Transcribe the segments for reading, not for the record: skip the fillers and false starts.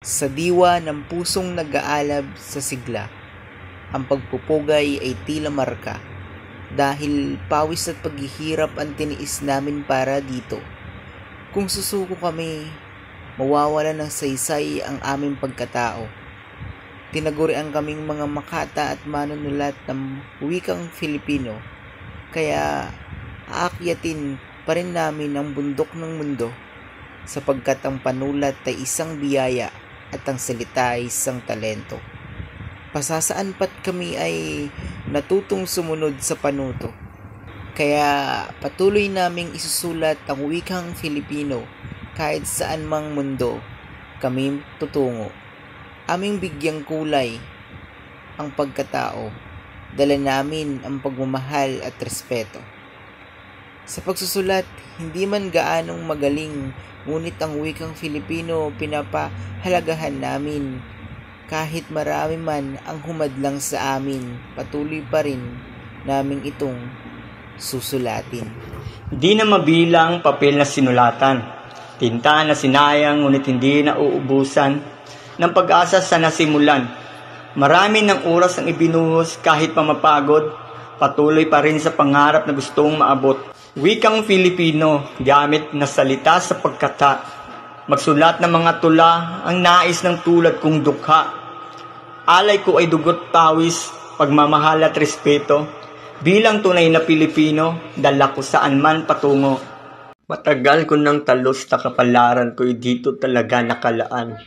Sa diwa ng pusong nag-aalab sa sigla, ang pagpupugay ay tila marka, dahil pawis at paghihirap ang tiniis namin para dito. Kung susuko kami, mawawala ng saysay ang aming pagkatao. Tinagurian kaming mga makata at manunulat ng wikang Filipino, kaya aakyatin pa rin namin ang bundok ng mundo, sapagkat ang panulat ay isang biyaya at ang salita ay isang talento. Pasasaan pat kami ay natutong sumunod sa panuto, kaya patuloy naming isusulat ang wikang Filipino kahit saan mang mundo kami tutungo. Aming bigyang kulay ang pagkatao, dala namin ang pagmamahal at respeto. Sa pagsusulat, hindi man gaanong magaling, ngunit ang wikang Filipino pinapahalagahan namin. Kahit marami man ang humadlang sa amin, patuloy pa rin namin itong susulatin. Di na mabilang papel na sinulatan, tinta na sinayang ngunit hindi na uubusan ng pag-asa sa nasimulan. Marami ng oras ang ibinuhos kahit pa mapagod, patuloy pa rin sa pangarap na gustong maabot. Wikang Filipino, gamit na salita sa pagkata, magsulat ng mga tula ang nais ng tulad kong dukha. Alay ko ay dugot pawis, pagmamahal at respeto, bilang tunay na Pilipino, dala ko saan man patungo. Matagal ko ng talos na kapalaran ko'y dito talaga nakalaan.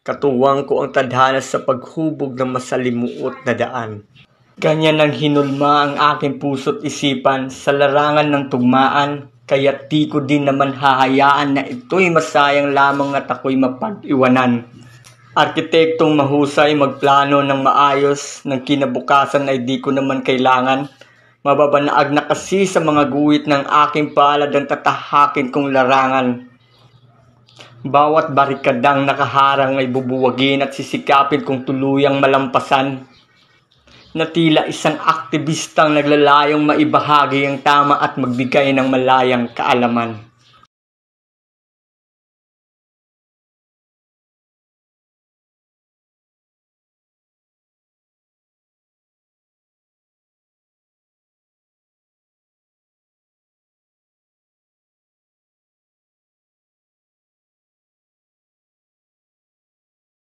Katuwang ko ang tadhana sa paghubog ng masalimuot na daan. Ganyan ang hinulma ang aking puso't isipan sa larangan ng tugmaan, kaya't di ko din naman hahayaan na ito'y masayang lamang at ako'y mapag-iwanan. Arkitektong mahusay magplano ng maayos, ng kinabukasan ay di ko naman kailangan. Mababanaag na kasi sa mga guhit ng aking palad ang tatahakin kong larangan. Bawat barikadang nakaharang ay bubuwagin at sisikapin kong tuluyang malampasan. Na tila isang aktivistang naglalayong maibahagi ang tama at magbigay ng malayang kaalaman.